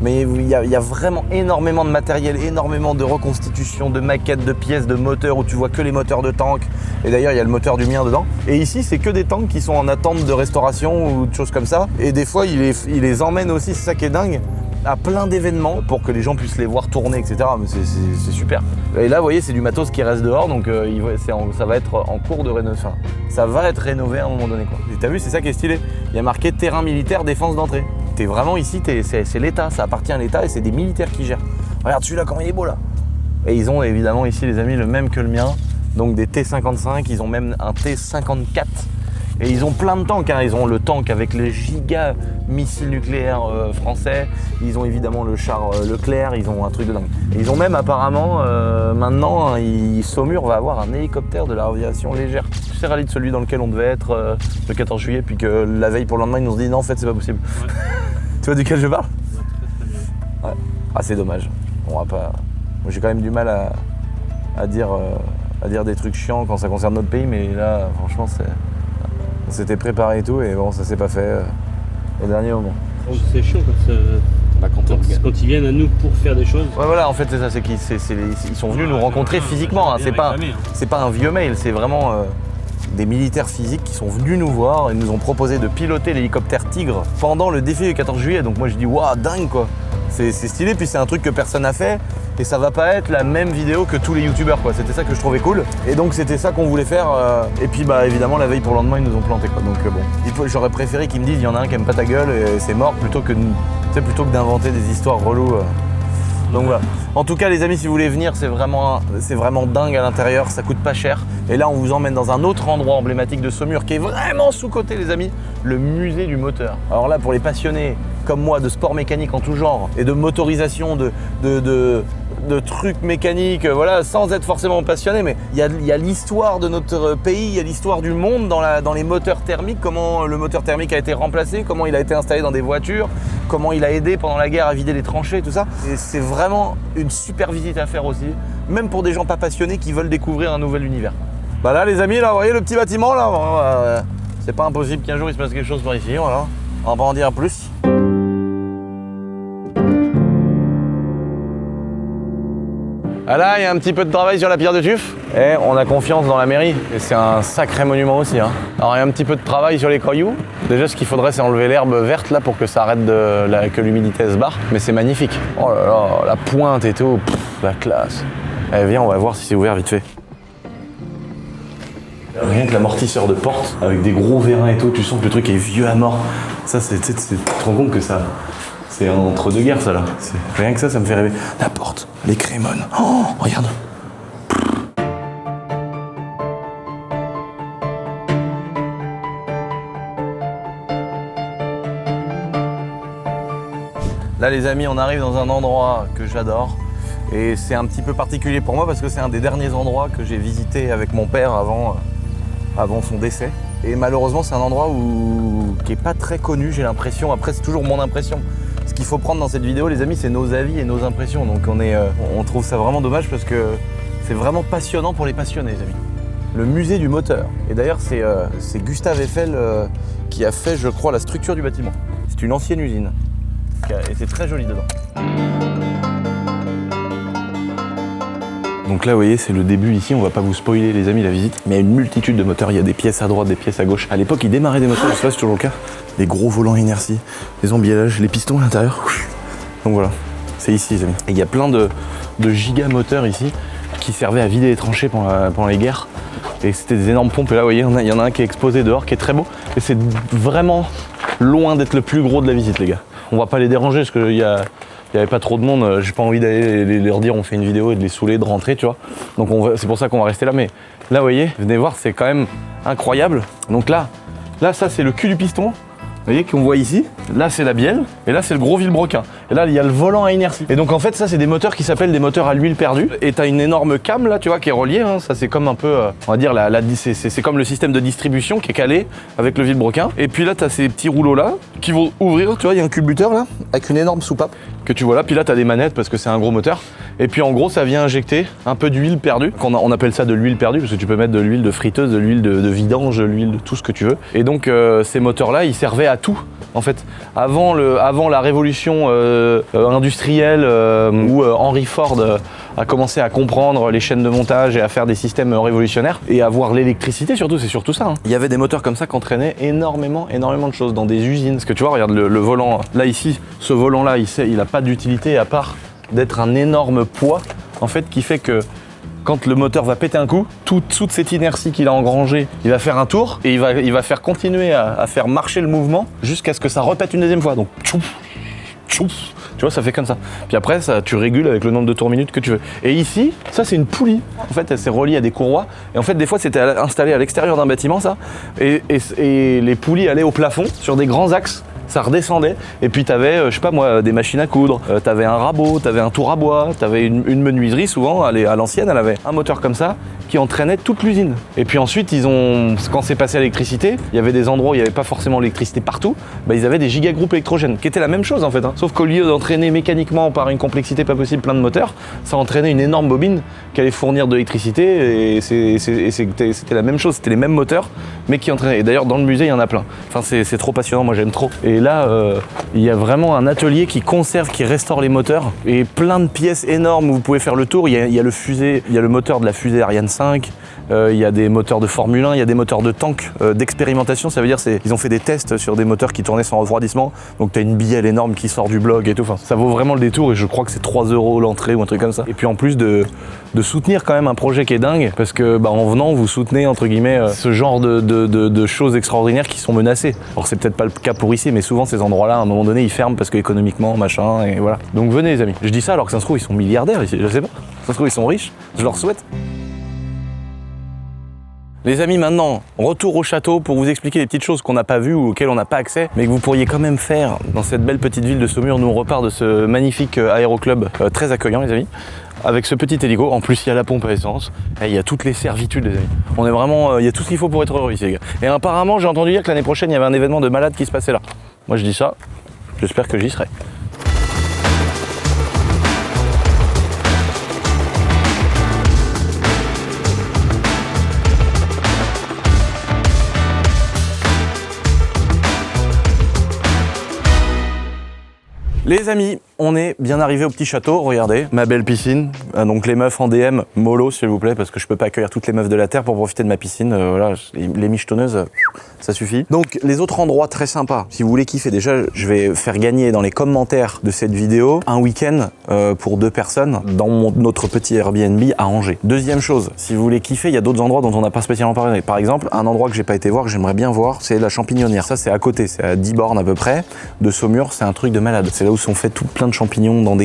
Mais il y a vraiment énormément de matériel, énormément de reconstitutions, de maquettes, de pièces, de moteurs où tu vois que les moteurs de tanks. Et d'ailleurs, il y a le moteur du mien dedans. Et ici, c'est que des tanks qui sont en attente de restauration ou de choses comme ça. Et des fois, il les emmène aussi, c'est ça qui est dingue, à plein d'événements pour que les gens puissent les voir tourner, etc. Mais c'est super. Et là, vous voyez, c'est du matos qui reste dehors, donc ça va être en cours de rénovation. Enfin, ça va être rénové à un moment donné, quoi. Et t'as vu, c'est ça qui est stylé. Il y a marqué terrain militaire défense d'entrée. T'es vraiment ici, c'est l'État, ça appartient à l'État et c'est des militaires qui gèrent. Regarde celui-là, comment il est beau là. Et ils ont évidemment ici, les amis, le même que le mien. Donc des T-55, ils ont même un T-54. Et ils ont plein de tanks, hein. Ils ont le tank avec les giga missiles nucléaires français, ils ont évidemment le char Leclerc, ils ont un truc de dingue. Et ils ont même apparemment, maintenant, Saumur va avoir un hélicoptère de l'aviation légère. Tu sais, Rally, de celui dans lequel on devait être le 14 juillet, puis que la veille pour le lendemain, ils nous ont dit non, en fait, c'est pas possible. Ouais. Tu vois duquel je parle? Ouais. Ah, c'est dommage. On va pas... Moi, j'ai quand même du mal à dire des trucs chiants quand ça concerne notre pays, mais là, franchement, on s'était préparé et tout, et bon, ça s'est pas fait au dernier moment. C'est chiant quand ils viennent à nous pour faire des choses. Ouais, voilà, en fait, c'est ça, ils sont venus nous rencontrer physiquement. Hein. C'est pas un vieux mail, c'est vraiment des militaires physiques qui sont venus nous voir et nous ont proposé de piloter l'hélicoptère Tigre pendant le défilé du 14 juillet. Donc moi, je dis, waouh, dingue quoi. C'est stylé, puis c'est un truc que personne n'a fait. Et ça va pas être la même vidéo que tous les youtubeurs quoi. C'était ça que je trouvais cool. Et donc c'était ça qu'on voulait faire. Et puis bah évidemment la veille pour le lendemain ils nous ont planté quoi. Donc bon. J'aurais préféré qu'ils me disent il y en a un qui aime pas ta gueule et c'est mort plutôt que d'inventer des histoires reloues. Donc voilà. En tout cas les amis, si vous voulez venir, c'est vraiment dingue à l'intérieur, ça coûte pas cher. Et là on vous emmène dans un autre endroit emblématique de Saumur qui est vraiment sous-coté les amis, le musée du moteur. Alors là pour les passionnés comme moi de sport mécanique en tout genre et de motorisation, de trucs mécaniques, voilà, sans être forcément passionné, mais il y a l'histoire de notre pays, il y a l'histoire du monde dans les moteurs thermiques, comment le moteur thermique a été remplacé, comment il a été installé dans des voitures, comment il a aidé pendant la guerre à vider les tranchées, tout ça. Et c'est vraiment une super visite à faire aussi, même pour des gens pas passionnés qui veulent découvrir un nouvel univers. Bah là les amis, là vous voyez le petit bâtiment là, c'est pas impossible qu'un jour il se passe quelque chose par ici, voilà. On va pas en dire plus. Ah là, il y a un petit peu de travail sur la pierre de Tuff. Et on a confiance dans la mairie. Et c'est un sacré monument aussi. Hein. Alors il y a un petit peu de travail sur les cailloux. Déjà, ce qu'il faudrait, c'est enlever l'herbe verte là pour que ça arrête que l'humidité se barre. Mais c'est magnifique. Oh là là, la pointe et tout. La classe. Allez, viens, on va voir si c'est ouvert vite fait. Rien que l'amortisseur de porte, avec des gros vérins et tout, tu sens que le truc est vieux à mort. Ça, tu te rends compte que ça... C'est entre deux guerres ça là. Rien que ça me fait rêver. La porte, les crémones. Oh, regarde. Là les amis, on arrive dans un endroit que j'adore et c'est un petit peu particulier pour moi parce que c'est un des derniers endroits que j'ai visité avec mon père avant son décès. Et malheureusement c'est un endroit qui est pas très connu, j'ai l'impression. Après c'est toujours mon impression. Ce qu'il faut prendre dans cette vidéo les amis, c'est nos avis et nos impressions. Donc on trouve ça vraiment dommage parce que c'est vraiment passionnant pour les passionnés les amis. Le musée du moteur. Et d'ailleurs c'est Gustave Eiffel qui a fait je crois la structure du bâtiment. C'est une ancienne usine. Et c'est très joli dedans. Donc là, vous voyez, c'est le début ici. On va pas vous spoiler, les amis, la visite. Mais il y a une multitude de moteurs. Il y a des pièces à droite, des pièces à gauche. À l'époque, ils démarraient des moteurs. Je sais pas si c'est toujours le cas. Des gros volants à inertie, des embiaillages, les pistons à l'intérieur. Donc voilà, c'est ici, les amis. Et il y a plein de giga moteurs ici qui servaient à vider les tranchées pendant les guerres. Et c'était des énormes pompes. Et là, vous voyez, il y en a un qui est exposé dehors, qui est très beau. Et c'est vraiment loin d'être le plus gros de la visite, les gars. On va pas les déranger parce qu'il y avait pas trop de monde. J'ai pas envie d'aller leur dire on fait une vidéo et de les saouler, de rentrer, tu vois. Donc c'est pour ça qu'on va rester là. Mais là, vous voyez, venez voir, c'est quand même incroyable. Donc là, ça c'est le cul du piston. Vous voyez qu'on voit ici, là c'est la bielle, et là c'est le gros vilebrequin. Et là il y a le volant à inertie. Et donc en fait ça c'est des moteurs qui s'appellent des moteurs à l'huile perdue. Et t'as une énorme cam là tu vois qui est reliée, hein. Ça c'est comme un peu, on va dire, c'est comme le système de distribution qui est calé avec le vilebrequin. Et puis là t'as ces petits rouleaux là qui vont ouvrir, tu vois il y a un culbuteur là, avec une énorme soupape que tu vois là. Puis là t'as des manettes parce que c'est un gros moteur. Et puis en gros ça vient injecter un peu d'huile perdue. On appelle ça de l'huile perdue parce que tu peux mettre de l'huile de friteuse, de l'huile de vidange, de l'huile de tout ce que tu veux. Et donc ces moteurs là ils servaient à tout. En fait, avant la révolution industrielle où Henry Ford a commencé à comprendre les chaînes de montage et à faire des systèmes révolutionnaires et à voir l'électricité surtout, c'est surtout ça. Hein. Il y avait des moteurs comme ça qui entraînaient énormément de choses dans des usines. Parce que tu vois, regarde le volant, là ici, ce volant-là, il n'a pas d'utilité à part d'être un énorme poids en fait qui fait que quand le moteur va péter un coup, toute cette inertie qu'il a engrangée, il va faire un tour et il va faire continuer à faire marcher le mouvement jusqu'à ce que ça repète une deuxième fois. Donc, tchouf, tchouf, tu vois, ça fait comme ça. Puis après, tu régules avec le nombre de tours minutes que tu veux. Et ici, ça c'est une poulie. En fait, elle s'est reliée à des courroies. Et en fait, des fois, c'était installé à l'extérieur d'un bâtiment, ça. Et les poulies allaient au plafond sur des grands axes. Ça redescendait et puis t'avais, je sais pas moi, des machines à coudre, t'avais un rabot, t'avais un tour à bois, t'avais une menuiserie souvent, à l'ancienne, elle avait un moteur comme ça qui entraînait toute l'usine. Et puis ensuite, quand c'est passé à l'électricité, il y avait des endroits où il n'y avait pas forcément l'électricité partout, bah, ils avaient des gigagroupes électrogènes, qui étaient la même chose en fait. Hein. Sauf qu'au lieu d'entraîner mécaniquement par une complexité pas possible plein de moteurs, ça entraînait une énorme bobine qui allait fournir de l'électricité et c'était la même chose, c'était les mêmes moteurs, mais qui entraînaient. Et d'ailleurs, dans le musée, il y en a plein. Enfin, c'est trop passionnant, moi j'aime trop. Et là, il y a vraiment un atelier qui conserve, qui restaure les moteurs et plein de pièces énormes où vous pouvez faire le tour. Il y a le moteur de la fusée Ariane 5, il y a des moteurs de Formule 1, il y a des moteurs de tank d'expérimentation. Ça veut dire ils ont fait des tests sur des moteurs qui tournaient sans refroidissement. Donc tu as une bielle énorme qui sort du blog et tout. Enfin, ça vaut vraiment le détour et je crois que c'est 3 € l'entrée ou un truc comme ça. Et puis en plus de soutenir quand même un projet qui est dingue parce que en venant vous soutenez entre guillemets ce genre de choses extraordinaires qui sont menacées. Alors c'est peut-être pas le cas pour ici, mais souvent ces endroits-là à un moment donné ils ferment parce que économiquement machin et voilà. Donc venez les amis. Je dis ça alors que ça se trouve ils sont milliardaires ici, je sais pas. Ça se trouve ils sont riches, je leur souhaite. Les amis, maintenant, retour au château pour vous expliquer les petites choses qu'on n'a pas vues ou auxquelles on n'a pas accès, mais que vous pourriez quand même faire dans cette belle petite ville de Saumur. Nous on repart de ce magnifique aéroclub très accueillant les amis, avec ce petit hélico. En plus il y a la pompe à essence, et il y a toutes les servitudes les amis. On est vraiment, il y a tout ce qu'il faut pour être heureux ici les gars. Et apparemment j'ai entendu dire que l'année prochaine il y avait un événement de malade qui se passait là. Moi je dis ça, j'espère que j'y serai. Les amis, on est bien arrivé au petit château, regardez, ma belle piscine. Donc les meufs en DM, mollo s'il vous plaît, parce que je peux pas accueillir toutes les meufs de la Terre pour profiter de ma piscine. Voilà, les michetonneuses, ça suffit. Donc les autres endroits très sympas, si vous voulez kiffer, déjà je vais faire gagner dans les commentaires de cette vidéo un week-end pour 2 personnes dans notre petit Airbnb à Angers. Deuxième chose, si vous voulez kiffer, il y a d'autres endroits dont on n'a pas spécialement parlé. Par exemple, un endroit que j'ai pas été voir, que j'aimerais bien voir, c'est la Champignonnière. Ça c'est à côté, c'est à 10 bornes à peu près de Saumur, c'est un truc de malade. C'est là là où sont faits plein de champignons dans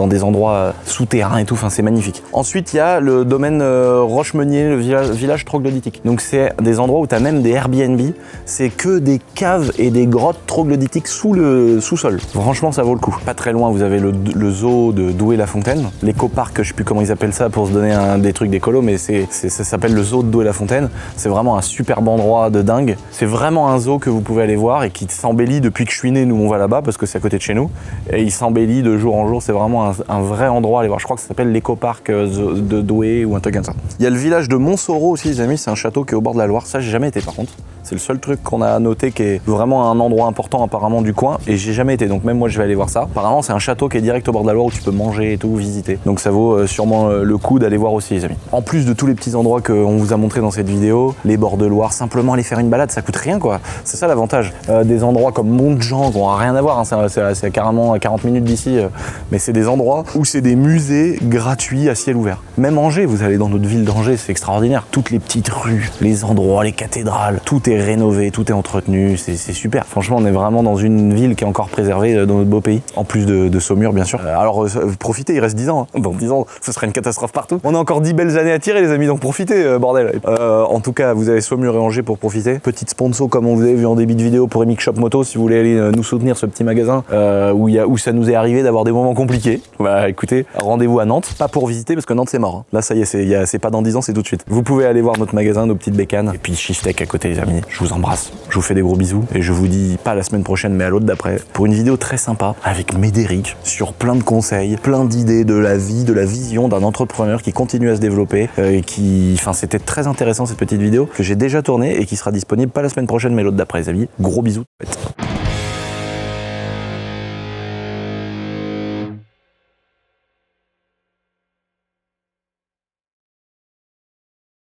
des endroits souterrains et tout, enfin c'est magnifique. Ensuite il y a le domaine Roche-Meunier, le village troglodytique. Donc c'est des endroits où tu as même des Airbnb, c'est que des caves et des grottes troglodytiques sous le sous-sol. Franchement ça vaut le coup. Pas très loin vous avez le zoo de Douai-la-Fontaine, l'éco-parc, je sais plus comment ils appellent ça pour se donner des trucs d'écolo, mais ça s'appelle le zoo de Douai-la-Fontaine. C'est vraiment un superbe endroit de dingue. C'est vraiment un zoo que vous pouvez aller voir et qui s'embellit depuis que je suis né. Nous on va là-bas parce que c'est à côté de chez nous et il s'embellit de jour en jour. C'est vraiment un vrai endroit à aller voir. Je crois que ça s'appelle l'éco-parc de Douai ou un truc comme ça. Il y a le village de Montsoro aussi les amis, c'est un château qui est au bord de la Loire. Ça j'ai jamais été par contre. C'est le seul truc qu'on a noté qui est vraiment un endroit important apparemment du coin et j'ai jamais été, donc même moi je vais aller voir ça. Apparemment c'est un château qui est direct au bord de la Loire où tu peux manger et tout, visiter. Donc ça vaut sûrement le coup d'aller voir aussi les amis. En plus de tous les petits endroits qu'on vous a montré dans cette vidéo, les bords de Loire, simplement aller faire une balade, ça coûte rien quoi. C'est ça l'avantage. Des endroits comme Montjean qui n'ont rien à voir, hein, c'est carrément à 40 minutes d'ici, mais c'est des endroits où c'est des musées gratuits à ciel ouvert. Même Angers, vous allez dans notre ville d'Angers, c'est extraordinaire. Toutes les petites rues, les endroits, les cathédrales, tout est rénové, tout est entretenu, c'est super. Franchement, on est vraiment dans une ville qui est encore préservée dans notre beau pays, en plus de Saumur, bien sûr. Alors, profitez, il reste 10 ans. Hein. Dans 10 ans, ce serait une catastrophe partout. On a encore 10 belles années à tirer, les amis, donc profitez, bordel. En tout cas, vous avez Saumur et Angers pour profiter. Petite sponsor, comme on vous avez vu en début de vidéo, pour Emic Shop Moto, si vous voulez aller nous soutenir, ce petit magasin où ça nous est arrivé d'avoir des moments compliqués. Bah, écoutez, rendez-vous à Nantes, pas pour visiter, parce que Nantes, c'est mort. Hein. Là, ça y est, c'est pas dans 10 ans, c'est tout de suite. Vous pouvez aller voir notre magasin, nos petites bécanes, et puis Shiftech à côté, les amis. Je vous embrasse, je vous fais des gros bisous, et je vous dis pas la semaine prochaine, mais à l'autre d'après, pour une vidéo très sympa, avec Médéric, sur plein de conseils, plein d'idées de la vie, de la vision d'un entrepreneur qui continue à se développer, c'était très intéressant cette petite vidéo, que j'ai déjà tournée, et qui sera disponible pas la semaine prochaine, mais l'autre d'après, les amis. Gros bisous.